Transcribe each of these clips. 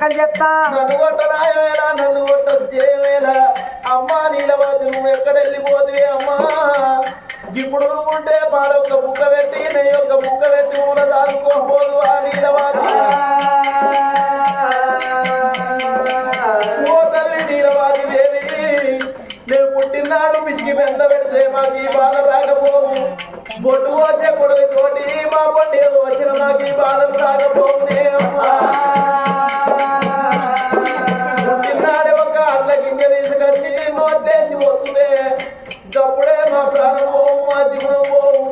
దండాలు చెప్తా. నన్ను కొట్టనాయమేలా నన్ను కొట్టదు చేయమేలా. అమ్మా నీలవద్దు నువ్వు ఎక్కడ వెళ్ళిపోతువే అమ్మా. ఇప్పుడు నువ్వు ఉంటే పాలొక్క బుక్క పెట్టి నెయ్యి ఒక్క బుక్క పెట్టి మూల దాచుకోపోదు ఆ నీలవాది. ఓ తల్లి నీలవాది దేవి, నేను పుట్టినాడు పిసికి పెద్ద పెడితే మాకు ఈ బాధ రాకపోవు. బొట్టు కోసే కొడుకు తోటి మా పొట్టి కోసిన మాకు ఈ బాధలు రాకపోవునే అమ్మా. పుట్టినాడే ఒక అట్ల గింజ తీసుకొచ్చి నోటేసి వస్తుందే. అప్పుడే మా ప్రాణం పోవు, మా జీవనం పోవు.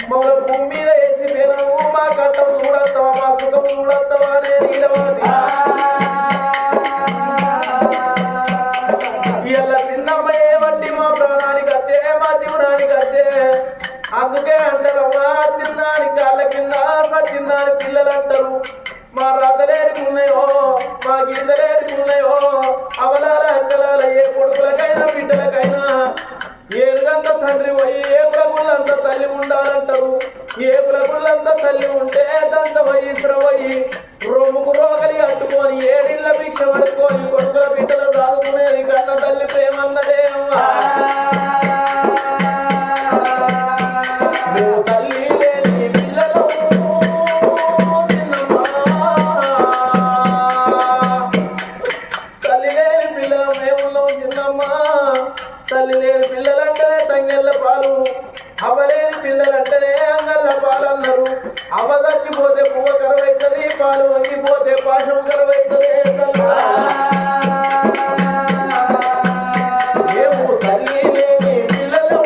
మమ్మల్ని భూమి మీద వేసి పోయినాము. మా కట్టం చూడస్తావా, మా సుఖం చూడస్తావా అనే నీలవాది. ఇలా తిన్నమ్మ ఏమంటే మా ప్రాణానికి వచ్చే, మా జీవనానికి వచ్చే. అందుకే అంటారమ్మా చిన్నాని కాళ్ళ కింద సచిన్నాని పిల్లలు అంటారు. మా రథలేడికి ఉన్నాయో, మా గీతలేడికి ఉన్నాయో, అవలాల అంకలాల ఏ కొడుకులకైనా బిడ్డలకైనా ఏనుగంత తండ్రి పోయి ఏపుల గుళ్ళంత తల్లి ఉండాలంటారు. ఏపుల గుళ్ళంత తల్లి ఉంటే దంత పోయి శ్రవయి రొమ్ముకు రోగలి అట్టుకొని ఏడిళ్ళ భిక్ష పడుకొని కొడుకుల బిడ్డలు దాదుకునేది కన్న తల్లి ప్రేమ అన్నదే అమ్మా. నువ్వు తల్లి లేని పిల్లలు చిన్నమ్మా, తల్లి లేని పిల్లలు మేమున్నాం చిన్నమ్మా. తల్లి లేని పిల్లలంటేనే తంగెళ్ళ పాలు, అవ్వలేని పిల్లలంటేనే అంగళ్ళ పాలు అన్నారు. అవ్వ చచ్చిపోతే పువ్వ కరువైతుంది, పాలు వంగిపోతే పాశం కరువైతుంది. ఏమో తల్లి లేని పిల్లలు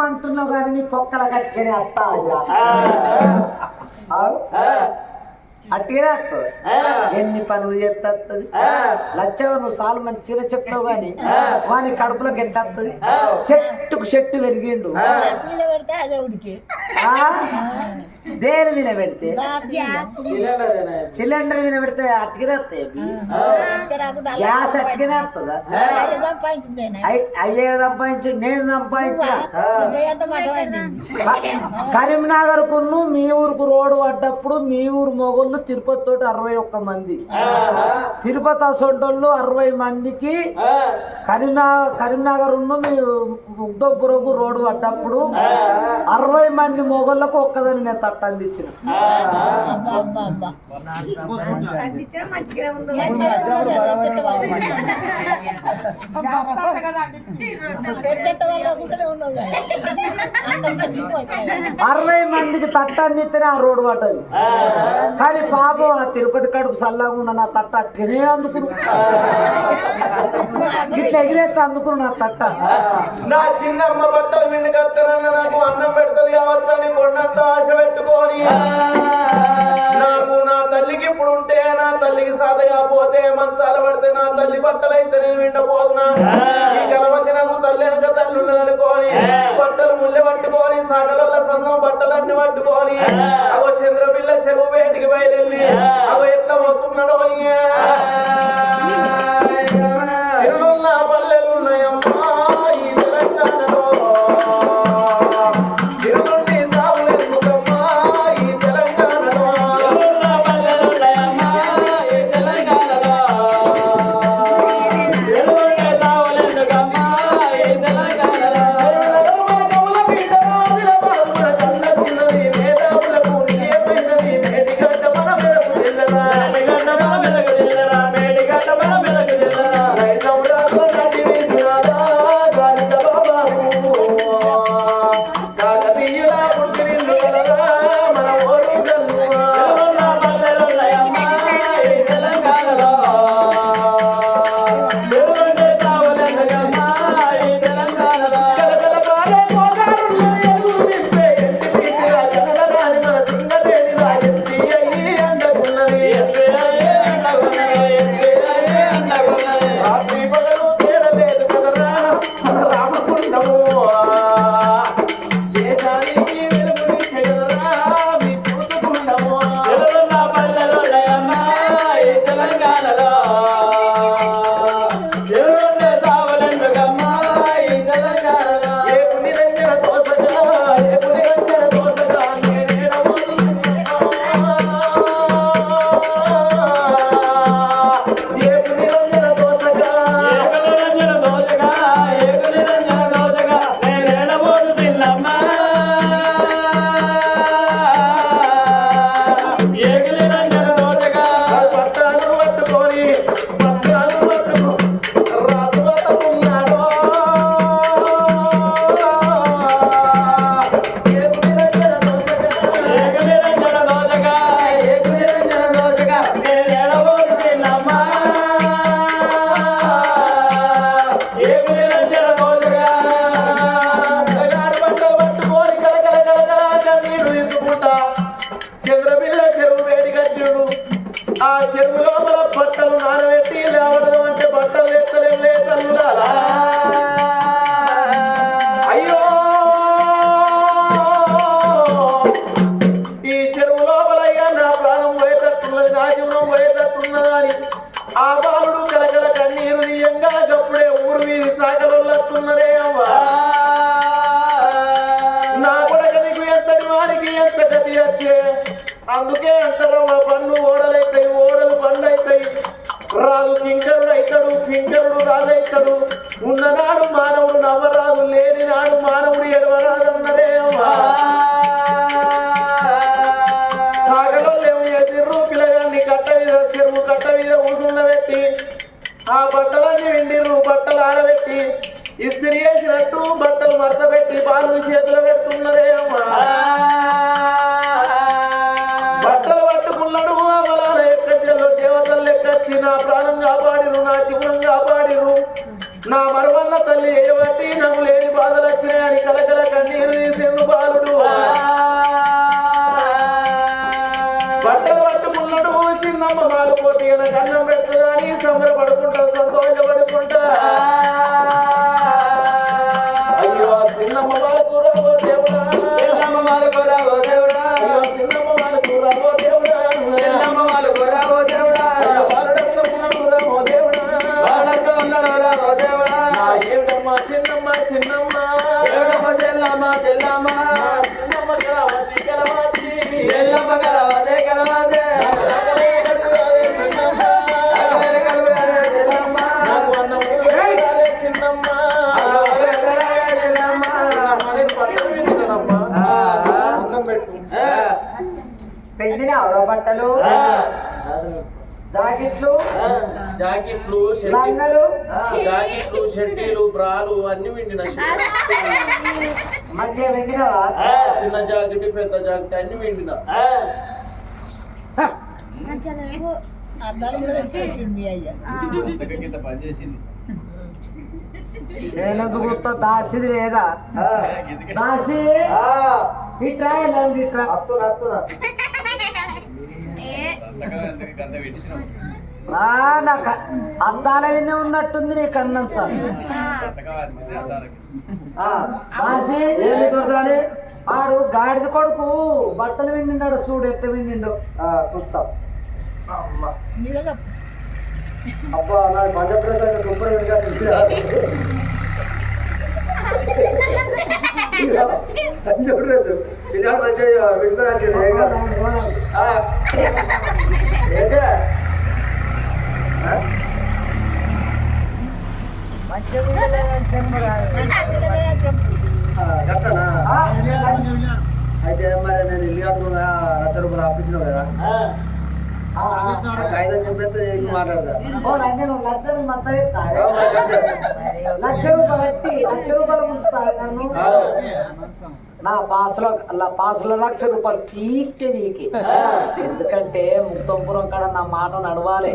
అంటున్నావు కానీ నీ పొక్కల కట్టుకుని వస్తా అట్టిగా వస్తుంది. ఎన్ని పనులు చేస్తే వస్తుంది. లచ్చవ నువ్వు సాలు మంచిగా చెప్తావు కానీ వాని కడుపులోకి ఎంత వస్తుంది. చెట్టుకు చెట్టు పెరిగిండు, దేని మీద పెడితే సిలిండర్ మీద పెడితే అట్టిగా వస్తాయి. గ్యాస్ అట్టిగానే వస్తుందా? అయ్యేడు సంపాదించు, నేను సంపాదించా. కరీంనగర్ కును మీ ఊరుకు రోడ్డు పడ్డప్పుడు మీ ఊరు మొగోళ్ళు తిరుపతి తోటి 61 మంది, తిరుపతి అసొంటోళ్ళు 60 మందికి కరీంనగర్ మీ ముగ్ధపురకు రోడ్డు పడ్డప్పుడు 60 మంది మొగోళ్ళకు ఒక్కదని నేను తట్ట అందించిన. అరవై మందికి తట్ట అందిస్తేనే ఆ రోడ్డు పడ్డది. కానీ పాపం ఆ తిరుపతి కడుపు చల్లగా ఉన్న నా తట్ట అట్లనే అందుకును, ఇట్లా ఎగిరేస్తే అందుకును నా తట్ట. నా చిన్నమ్మ బట్టలు మిండుకొస్తానన్న నాకు అన్నం పెడుతుంది కావచ్చు అని కొండంత ఆశ పెట్టుకొని నాకు నా తల్లికి ఇప్పుడు ఉంటే నా తల్లికి సాధగా పోతే మంచాల పడితే నా తల్లి బట్టలు అయితే నేను విండపోదునా. ఈ కలవద్ది నాకు తల్లి వెనక తల్లి ఉన్నదనుకోని బట్టలు ముళ్ళె పట్టుకొని సాగలల్ల సందం బట్టలన్నీ పట్టుకొని అగో చంద్రపిల్ల చెరువు వేటికి బయలుదేరి అగో ఎట్లా పోతున్నాడో. సిరులున్న పల్లెలున్నాయమ్మా ఈ తెలంగాణలో, సిరులుండి సాగులెందుకమ్మా ఈ తెలంగాణలో. మేధావులకు నిలయమైన పట్టాలు పట్టుకొని రాజువత ఉన్నాడో చంద్రపిల్ల చెరువు వేడిగచ్చుడు ఆ చెరువు లోపల బట్టలు నానబెట్టి లేవడం అంటే బట్టలు ఎత్తలేవే తల్లులారా అయ్యో ఈ చెరువు లోపల అయ్యా నా ప్రాణం పోయేటట్టున్నది నా జీవనం పోయేటట్టున్నది అని ఆ బాలుడు కలకల కన్నీరు తీయంగా అప్పుడే ఊరు వీధి సాగలొల్లట్టున్నరే అవ్వా నా కొడక నీకు ఎంతటి వాడికి ఎంత గతి వచ్చే అందుకే అంటారు మా పండ్లు ఓడలైతాయి ఓడలు పండు అవుతాయి రాజు కింకరుడు అవుతాడు కింకరుడు రాజు అవుతాడు ఉన్ననాడు మానవుడు నవ్వరాదు లేని నాడు మానవుడు ఎడవరాదన్నరే అమ్మా సాగలోలేము ఎదిర్రు పిల్లగాన్ని కట్ట మీద చెరువు కట్ట మీద ఊసుండబెట్టి ఆ బట్టలన్నీ వెండిర్రు బట్టలు ఆరబెట్టి ఇస్త్రీ వేసినట్టు బట్టలు మడత పెట్టి బాలు చేతులు పెడుతున్నదే అమ్మా బట్టలు పట్టుకున్నాడు అవలాల ఎక్కజల్లో దేవతలు లెక్కచ్చి నా ప్రాణం కాపాడిరు నా జీవనం కాపాడిరు నా మరవల్ల తల్లి ఏబట్టి నాకు లేని బాధలు వచ్చినాయని కలకల కన్నీరు తీసిండు బాలుడు బట్టలు పట్టుకున్నాడు చిన్నమ్మ మాలిపోతే నాకు అన్నం పెడుతుందా అని సంబరపడుకుంటా సంతోషపడుకుంటా అయ్యో చిన్నమ్మ వాళ్ళకు రావో దేవుడా చిన్నమ్మ వాళ్ళకు రావో దేవుడా అయ్యో చిన్నమ్మ వాళ్ళకు రావో దేవుడా చిన్నమ్మ వాళ్ళకు రావో దేవుడా వాళ్ళతో ఉన్నాడు రావో దేవుడా వాళ్ళతో ఉన్నాడు రావో దేవుడా ఏడమ్మ చిన్నమ్మ చిన్నమ్మ ఏడమ్మ చెల్లమ్మ చెల్లమ్మ చిన్నమ్మ గలవతి గలవతి చెల్లమ్మ గలవతి గలవతి పెంచినావు బట్టలు జాకెట్లు జాకెట్లు లంగలు జాకెట్లు షెడ్డీలు బ్రాలు అన్ని విండిన మంచిగా పెంచినావా చిన్న జాకెట్ పెద్ద జాకెట్ అన్ని విండిన నేనెందుకు గుర్తా దాసిది లేదా దాసి ఇట్రా ఎలాంటి ఇట్రా అత్తునా అత్తునా నాకు అద్దాల వినే ఉన్నట్టుంది నీ కన్నంతా దాసి ఏంది దొరకాలి ఆడు గాడిద కొడుకు బట్టలు విండినాడు చూడు ఎత్త విండిండు చూస్తా అబ్బా నా మధ్యప్రదేశ్ అయితే సూపర్ గా మధ్యప్రదేశ్ పిల్లలు మంచిగా విడుకురాచండి ఏంటే అయితే మరి నేను ఇల్లు కట్టుకున్నా రూపాయలు అప్పించిన కదా కాగితం చెప్పేస్తే మాట్లాడతా లక్ష రూపాయలు ముంచుతాయి నన్ను నా పాసులో లక్ష రూపాయలు తీర్చే నీకి ఎందుకంటే ముక్తంపురం కాడ నా మాట నడవాలి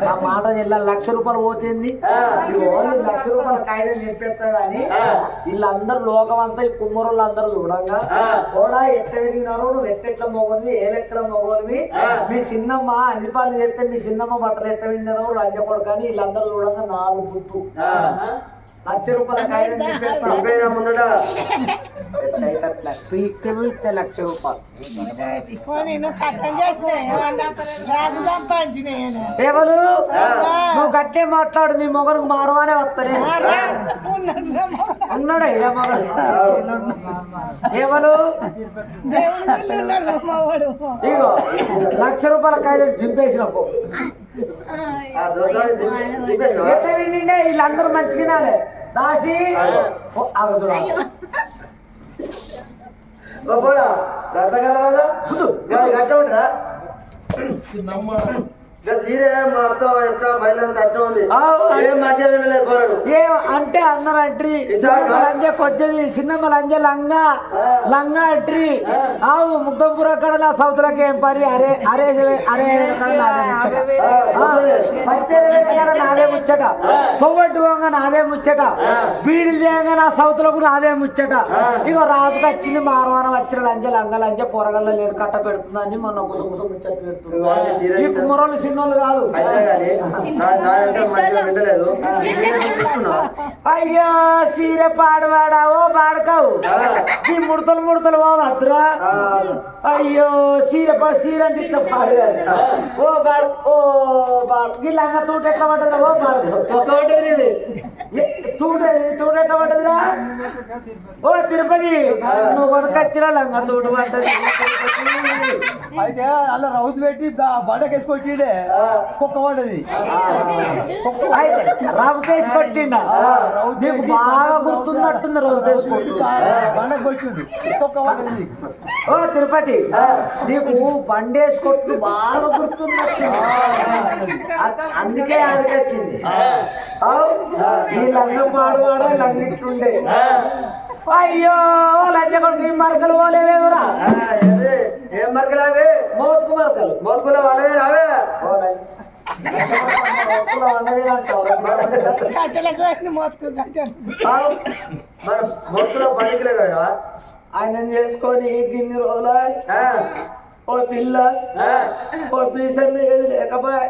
నా మాట ఇలా లక్ష రూపాయలు పోతుంది లక్ష రూపాయల కాగితం చెప్పేస్తా కానీ వీళ్ళందరూ లోకమంతా ఈ కుమ్మరులు అందరూ చూడంగా కూడా ఎట్ట విరిగినారు నువ్వు ఎట్ల మొగలివి ఏ లెక్కల మొగలివి మీ చిన్నమ్మ అన్ని పనులు చేస్తే మీ చిన్నమ్మ బట్టలు ఎట్ట విన్నారు లంచపడు కానీ వీళ్ళందరూ చూడంగా 4 గుర్తు లక్ష రూపాయల కాగితం చెప్పేస్తా ముందట ఇచ్చే లక్ష రూపాయలు ఎవరు నువ్వు గట్టే మాట్లాడు నీ మొగనికి మారవానే వస్తానే ఉన్నాడా ఇడ మొగడు ఎవరు ఇగో లక్ష రూపాయల కాగితం దింపేసినప్పు వీళ్ళందరూ మంచిగా దాసి గట్ట ఉంటుందా చిన్నమ్మ ఇంకా సీరే మొత్తం ఎట్లా మహిళంతా అట్లా ఉంది ఏం మంచిగా వినలేదు పోరాడు అంటే అన్నారంట్రీ లంజ కొద్ది చిన్నమ్మ లంజ లంగా లంగా అంట్రీ ఆవు ముగ్ధంపుర అక్కడ నా సౌతులకి ఏం పని అరే అరే అరే నాదే ముచ్చట నాదే ముచ్చట తొవ్వట్టు నాదే ముచ్చట బీడీలు చేయంగా నా సౌతులకు నాదే ముచ్చట ఇక రాజుకు వచ్చింది మారవారం వచ్చిన లంజ లంగ లంజ పొరగల్లో లేరు కట్ట పెడుతుందని మొన్న గుస గుస ముచ్చట పెడుతుంది ఈ కుమ్మరోళ్ళు చిన్నోళ్ళు కాదు అయ్యో సీర పాడవాడావో పాడకావు ఈ ముడతలు ముడతలు ఓ భద్రా అయ్యో సీర అంటే ఇట్లా పాడగారు ఓ బాడు ఓ బాడు ఈ లంగ తూట ఎట్లా పడ్డదా ఓ పాడదు తూట ఎట్లా పడ్డదిరా ఓ తిరుపతి నువ్వు కొనుకొచ్చిన లంగ తూట పడ్డది అయితే అలా రౌతు పెట్టి బండకేసుకొచ్చిండే కుక్క పడ్డది అయితే రవికేసి కొట్టిండ నీకు బాగా గుర్తున్నట్టుంది రవికేసి కొట్టు బండకు కొట్టిండు కుక్క పడ్డది ఓ తిరుపతి నీకు బండేసి కొట్టు బాగా గుర్తున్నట్టుంది అందుకే ఆడికొచ్చింది ఈ లంగ పాడువాడ లంగిట్లుండే అయ్యో లంచ కొడుకు ఈ మరకలు పోలేవేవరా ఏం మరకలు అవి మోతుకు మరకలు మోతుకుల వాళ్ళవే రావే మన మోతుకుల పదికిలే కదా ఆయన చేసుకొని గిన్ని రోజులు ఓ పిల్ల ఓ పీసర్ ఏది లేకపోయా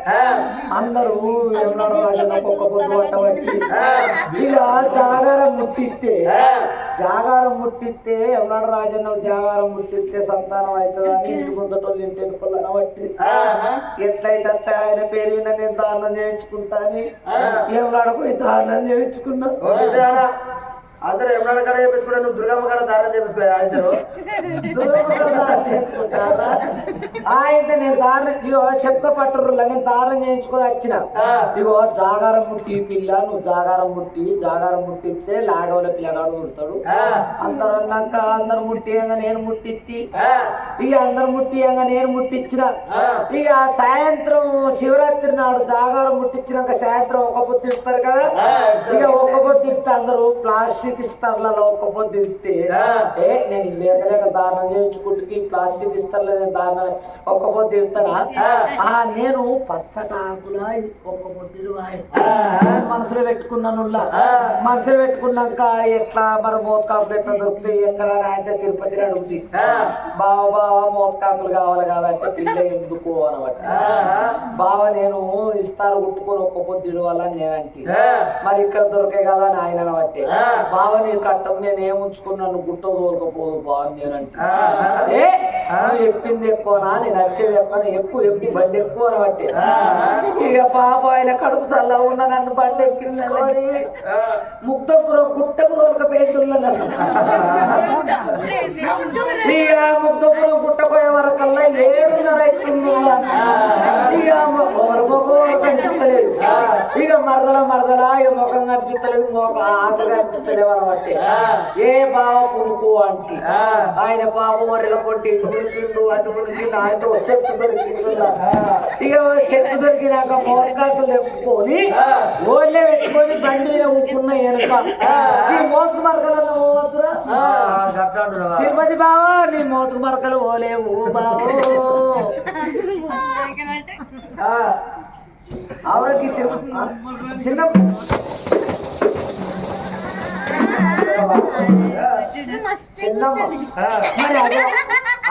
అందరూ ఏమన్నాడు ఒక్క పొద్దు పట్టబట్టి ఇక జాగారం ముట్టిస్తే ఎవనాడు రాజన్న జాగారం ముట్టిస్తే సంతానం అవుతుందని ఇంటి ముందటోళ్ళు ఇంటి ఎన్నుకోవాలని బట్టి ఎట్లయితే అట్లా ఆయన పేరు విన్న నేను దారుణం చేయించుకుంటా అని ఏమన్నాడకు ఈ దారుణం చేయించుకున్నా అందరూ ఎప్పుడన్నా కడ చేపించుకుంటా నువ్వు దుర్గమ్మ కడ దారం చేపించుకోవాలి ఆడిద్దరు అయితే నేను దారం చెప్తా పట్టరు నేను దారం చేయించుకొని వచ్చిన ఇగో జాగారం ముట్టి పిల్ల నువ్వు జాగారం ముట్టిస్తే లాగవల పిల్లగాడు కుడతాడు అందరు అన్నాక అందరు ముట్టియంగా నేను ముట్టిత్తి ఇక అందరు ముట్టియంగా నేను ముట్టించిన ఇక సాయంత్రం శివరాత్రి నాడు జాగారం ముట్టించినాక సాయంత్రం ఒక పొద్దు ఇస్తారు కదా ఇక ఒక పొద్దు ఇస్తే అందరూ ప్లాస్టిక్ ఇస్తర్లలో ఒక పొద్దు ఇస్తే నేను లేక దానం చేయించుకుంటే ప్లాస్టిక్ ఇస్తర్లో నేను దానం ఒక్క పొద్దు ఇస్తానా నేను పచ్చటాకుల ఒక్క పొద్దుడు మనసులో పెట్టుకున్నాక ఎట్లా మరి మోతకాకులు ఎట్లా దొరుకుతాయి ఎక్కడ అంటే తిరుపతి అడుగుతుంది బావ మోతకాకులు కావాలి కాబట్టి పిల్ల ఎందుకు అనమాట బావ నేను ఇస్తారు కుట్టుకొని ఒక్క పొద్దుడు వల్ల నేనంటే మరి ఇక్కడ దొరికే కదా అని ఆయన బట్టి బావ నీ కట్టం నేను ఏముంచుకున్నాను గుట్ట దొరకపోదు బావ నేనంటే చెప్పింది ఎక్కువనా నేను నచ్చేది ఎక్కువ బండి ఎక్కువ అనబట్టి ఇక పాప ఆయన కడుపు సల్లా ఉన్న నన్ను బండి ఎక్కించుకొని ముక్తపురం గుట్టకు దొరకపోయింటున్నా ఇక ముక్తపురం గుట్టపోయే వరకల్లా 7:30 అవుతుంది ఇక మరదల ఇక ముఖం కనిపిస్తలేదు ఆకలి కనిపిస్తలేవు అనబట్టి ఏ బావ పునుకు అంటే ఆయన పాపం వరిలో కొట్టి తిండు అటు తిండు ఆయనతో చెట్టు దొరికిందా ఇక చెట్టు దొరికినాక మోతకాకులు తెప్పుకొని ఓళ్ళే పెట్టుకొని బండి మీద ఊపుకున్న వెనుక ఈ మోతకు మరకలు పోవద్దురా తిరుపతి బావో నీ మోతకు మరకలు పోలేవు బావో ఆవిడకి చిన్న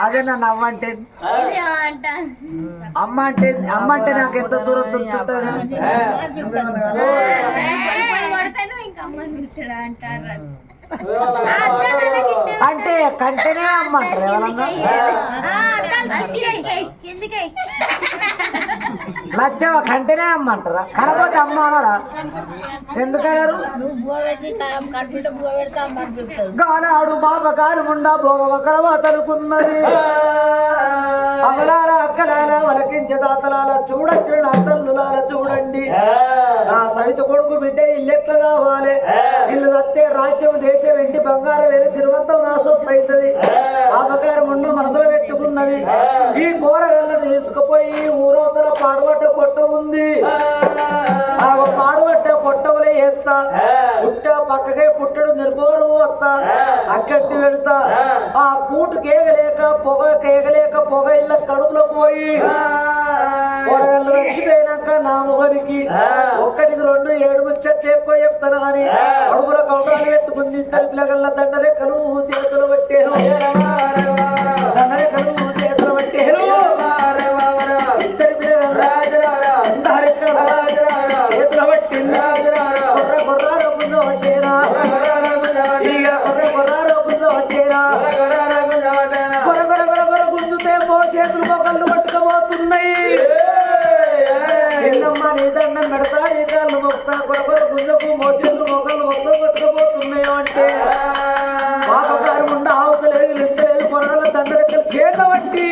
అదే నా నవ్వు అంటే అమ్మ అంటే నాకు ఎంత దూరం దొరుకుతుంది అంటే కంటేనే అమ్మంటారు ఎవరన్నా నచ్చవ కంటేనే అమ్మంటారా కనపోతే అమ్మ అనరా ఎందుకన్నారు గానాడు బాబకారు ముండా భోగవకరవ తరుకున్నది అమలాల అక్కలాల వలకించే దాతలాల చూడచ్చు నా తల్లులాల చూడండి నా సవిత కొడుకు బిడ్డ ఇల్లు ఎట్లా కావాలి ఇల్లు తత్తే రాజ్యం దేశం వెండి బంగారం వేరే శ్రీమంతం నా సొత్తు అవుతుంది బాబకారు ముందు మనసులో పెట్టుకున్నది ఈ కూరగాయలను తీసుకుపోయి పుట్ట పక్కకే పుట్టడు నిరుపోరు వస్తా అక్కడి పెడతా ఆ కూటు కేగలేక పొగ ఇళ్ళ కడుపులో పోయి పొరగళ్ళు రచ్చిపోయినాక నా మొగరికి ఒక్కటికి 2 7 ముచ్చట్లు ఎక్కువ చెప్తాను కానీ కడుపులో కౌటాలు పెట్టుకుంది ఇద్దరు పిల్లగల్ల దండరెక్కలు చేతులు పట్టేరు దండరెక్కలు చేతులు పట్టేరు ఇద్దరు పిల్లగల్ల చేతులు పట్టింది కొర్ర బుంద పట్టేరా కొర్ర బుంద పట్టేరా కొర గుంజుతే చేతులు మొగళ్ళు పట్టుకోబోతున్నాయి చిన్నమ్మ నీ దండం పెడతా ఈ కాళ్ళు మొక్తా కొర గుంజకు మోచేతులు మొగళ్ళు మొక్కలు పట్టుకోబోతున్నాయో అంటే పాపకారు ఉండ ఆవుతలేదు లింతలేదు కొరగల దండరెక్కలు చేత పట్టి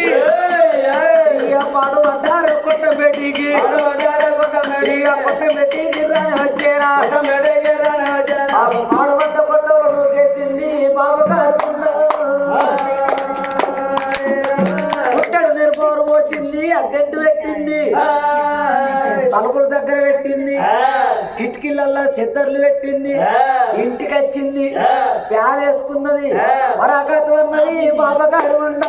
పాడు అంటారు కొట్ట బెట్టికి కొట్ట బెట్టి గిర్రాని వచ్చేరా ఆడబడ్డ కొట్టలు చేసింది బాబగారు కొట్టడు నిరుపోరు పోసింది అగ్గట్టు పెట్టింది తలుపుల దగ్గర పెట్టింది కిటికీలల్లో చెద్దర్లు పెట్టింది ఇంటికి వచ్చింది ప్యాలేసుకున్నది మరకత్వం అన్నది బాబగారు ఉండ